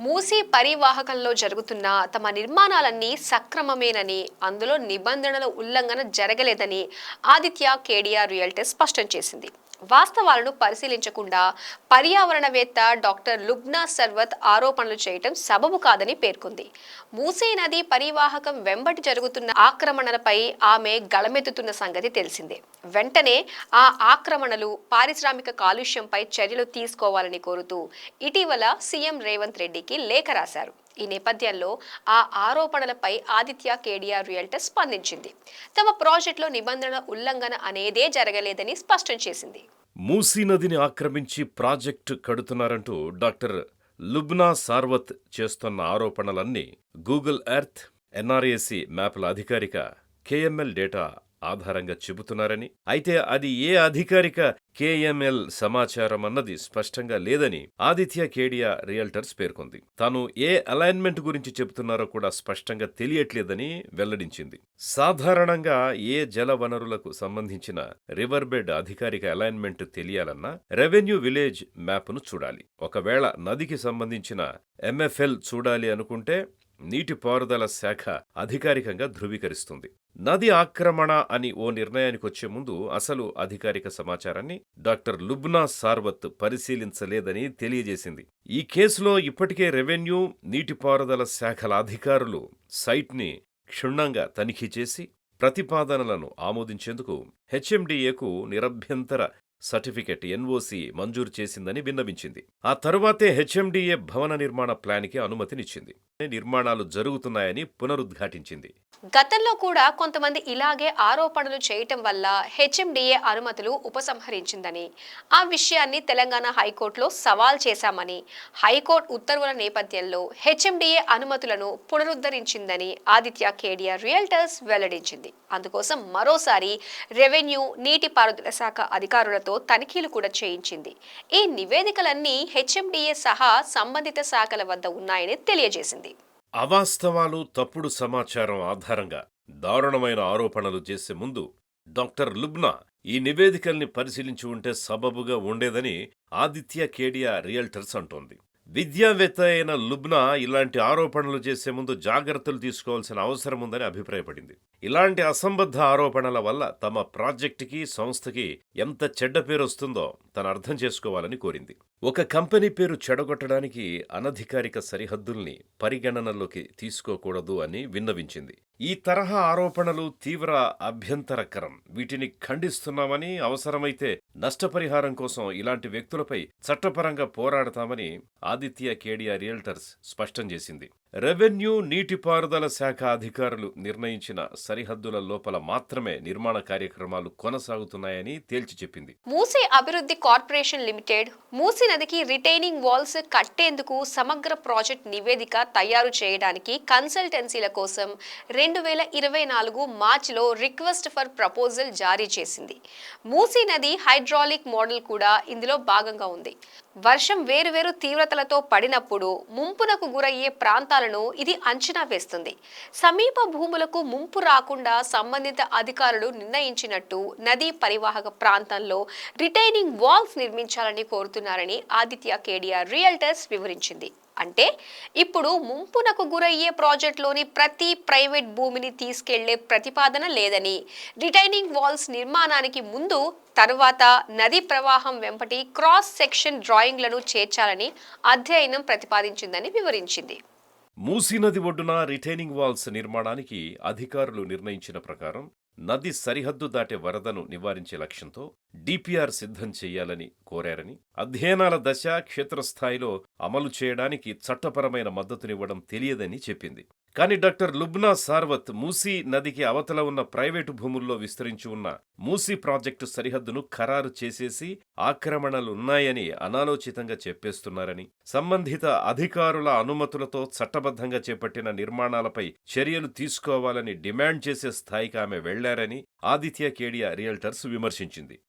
మూసీ పరివాహకంలో జరుగుతున్న తమ నిర్మాణాలన్నీ సక్రమమేనని, అందులో నిబంధనల ఉల్లంఘన జరగలేదని ఆదిత్య కేడిఆర్ రియల్టీ స్పష్టం చేసింది. వాస్తవాలను పరిశీలించకుండా పర్యావరణవేత్త డాక్టర్ లుబ్నా సర్వత్ ఆరోపణలు చేయటం సబబు కాదని పేర్కొంది. మూసీ నది పరివాహకం వెంబడి జరుగుతున్న ఆక్రమణలపై ఆమె గళమెత్తుతున్న సంగతి తెలిసిందే. వెంటనే ఆ ఆక్రమణలు, పారిశ్రామిక కాలుష్యంపై చర్యలు తీసుకోవాలని కోరుతూ ఇటీవల సీఎం రేవంత్ రెడ్డికి లేఖ రాశారు. ఈ నేపథ్యంలో ఆ ఆరోపణలపై ఆదిత్య కేడిఆర్ రియల్టీ స్పందించింది. తమ ప్రాజెక్టులో నిబంధనల ఉల్లంఘన అనేదే జరగలేదని స్పష్టం చేసింది. మూసీ నదిని ఆక్రమించి ప్రాజెక్టు కడుతున్నారంటూ డాక్టర్ లుబ్నా సార్వత్ చేస్తున్న ఆరోపణలన్నీ గూగుల్ ఎర్త్, ఎన్ఆర్ఏసీ మ్యాప్ల అధికారిక కేఎంఎల్ డేటా ఆధారంగా చెబుతున్నారని, అయితే అది ఏ అధికారిక కేఎంఎల్ సమాచారం అన్నది స్పష్టంగా లేదని ఆదిత్య కేడియా రియల్టర్స్ పేర్కొంది. తాను ఏ అలైన్మెంట్ గురించి చెబుతున్నారో కూడా స్పష్టంగా తెలియట్లేదని వెల్లడించింది. సాధారణంగా ఏ జల వనరులకు సంబంధించిన రివర్బెడ్ అధికారిక అలైన్మెంట్ తెలియాలన్నా రెవెన్యూ విలేజ్ మ్యాప్ను చూడాలి. ఒకవేళ నదికి సంబంధించిన ఎంఎఫ్ఎల్ చూడాలి అనుకుంటే నీటిపారుదల శాఖ అధికారికంగా ధృవీకరిస్తుంది. నది ఆక్రమణ అని ఓ నిర్ణయానికొచ్చే ముందు అసలు అధికారిక సమాచారాన్ని డాక్టర్ లుబ్నా సార్వత్ పరిశీలించలేదని తెలియజేసింది. ఈ కేసులో ఇప్పటికే రెవెన్యూ, నీటిపారుదల శాఖల అధికారులు సైట్ని క్షుణ్ణంగా తనిఖీ చేసి ప్రతిపాదనలను ఆమోదించేందుకు హెచ్ఎండిఏకు నిరభ్యంతర సర్టిఫికెట్ ఎన్ఓసి మంజూరు చేసిందని విన్నవించింది. ఆ తరువాతే హెచ్ఎండిఏ భవన నిర్మాణ ప్లాన్కి అనుమతినిచ్చింది. నిర్మాణాలు జరుగుతున్నాయని పునరుద్ఘాటించింది. గతంలో కూడా కొంతమంది ఇలాగే ఆరోపణలు చేయటం వల్ల హెచ్ఎండిఏ అనుమతులు ఉపసంహరించిందని, ఆ విషయాన్ని తెలంగాణ హైకోర్టులో సవాల్ చేశామని, హైకోర్టు ఉత్తర్వుల నేపథ్యంలో హెచ్ఎండిఏ అనుమతులను పునరుద్ధరించిందని ఆదిత్య కేడిఆర్ రియల్టర్స్ వెల్లడించింది. అందుకోసం మరోసారి రెవెన్యూ, నీటిపారుదల శాఖ అధికారులతో తనిఖీలు కూడా చేయించింది. ఈ నివేదికలన్నీ హెచ్ఎండిఏ సహా సంబంధిత శాఖల వద్ద ఉన్నాయని తెలియజేసింది. అవాస్తవాలు, తప్పుడు సమాచారం ఆధారంగా దారుణమైన ఆరోపణలు చేసే ముందు డాక్టర్ లుబ్నా ఈ నివేదికల్ని పరిశీలించి ఉంటే సబబుగా ఉండేదని ఆదిత్య కేడియా రియల్టర్స్ అంటోంది. విద్యావేత్త అయిన లుబ్నా ఇలాంటి ఆరోపణలు చేసే ముందు జాగ్రత్తలు తీసుకోవాల్సిన అవసరం ఉందని అభిప్రాయపడింది. ఇలాంటి అసంబద్ధ ఆరోపణల వల్ల తమ ప్రాజెక్టుకి, సంస్థకి ఎంత చెడ్డ పేరు వస్తుందో తను అర్థం చేసుకోవాలని కోరింది. ఒక కంపెనీ పేరు చెడగొట్టడానికి అనధికారిక సరిహద్దుల్ని పరిగణనలోకి తీసుకోకూడదు అని విన్నవించింది. ఈ తరహా ఆరోపణలు తీవ్ర అభ్యంతరకరం. వీటిని ఖండిస్తున్నామని, అవసరమైతే నష్టపరిహారం కోసం ఇలాంటి వ్యక్తులపై చట్టపరంగా పోరాడతామని ఆదిత్య కేడియా రియల్టర్స్ స్పష్టం చేసింది. రెవెన్యూ, నీటిపారుదల శాఖ అధికారులు నిర్ణయించిన సరిహద్దుల లోపల మాత్రమే నిర్మాణ కార్యక్రమాలు కొనసాగుతున్నాయని తేల్చి చెప్పింది. మూసీ అభివృద్ధి కార్పొరేషన్ లిమిటెడ్ మూసీ నదికి రిటైనింగ్ వాల్స్ కట్టేందుకు సమగ్ర ప్రాజెక్ట్ నివేదిక తయారు చేయడానికి కన్సల్టెన్సీల కోసం 2024 మార్చిలో రిక్వెస్ట్ ఫర్ ప్రపోజల్ జారీ చేసింది. మూసీ నది హైడ్రాలిక్ మోడల్ కూడా ఇందులో భాగంగా ఉంది. వర్షం వేరువేరు తీవ్రతలతో పడినప్పుడు ముంపునకు గురయ్యే ప్రాంతాలను ఇది అంచనా వేస్తుంది. సమీప భూములకు ముంపు రాకుండా సంబంధిత అధికారులు నిర్ణయించినట్టు నదీ పరివాహక ప్రాంతంలో రిటైనింగ్ వాల్స్ నిర్మించాలని కోరుతున్నారని ఆదిత్య కేడిఆర్ రియల్టర్స్ వివరించింది. అంటే ఇప్పుడు ముంపునకు గురయ్యే ప్రాజెక్టులోని ప్రతి ప్రైవేట్ భూమిని తీసుకెళ్లే ప్రతిపాదన లేదని, రిటైనింగ్ వాల్స్ నిర్మాణానికి ముందు, తరువాత నదీ ప్రవాహం వెంబటి క్రాస్ సెక్షన్ డ్రాయింగ్లను చేర్చాలని అధ్యయనం ప్రతిపాదించిందని వివరించింది. మూసీ నది ఒడ్డున రిటైనింగ్ వాల్స్ నిర్మాణానికి అధికారులు నిర్ణయించిన ప్రకారం నది సరిహద్దు దాటే వరదను నివారించే లక్ష్యంతో డిపిఆర్ సిద్ధం చేయాలని కోరారని, అధ్యయనాల దశ, క్షేత్రస్థాయిలో అమలు చేయడానికి చట్టపరమైన మద్దతునివ్వడం తెలియదని చెప్పింది. కానీ డాక్టర్ లుబ్నా సార్వత్ మూసీ నదికి అవతల ఉన్న ప్రైవేటు భూముల్లో విస్తరించి ఉన్న మూసీ ప్రాజెక్టు సరిహద్దును ఖరారు చేసేసి ఆక్రమణలున్నాయని అనాలోచితంగా చెప్పేస్తున్నారని, సంబంధిత అధికారుల అనుమతులతో చట్టబద్ధంగా చేపట్టిన నిర్మాణాలపై చర్యలు తీసుకోవాలని డిమాండ్ చేసే స్థాయికి ఆమె వెళ్లారని ఆదిత్య కేడియా రియల్టర్స్ విమర్శించింది.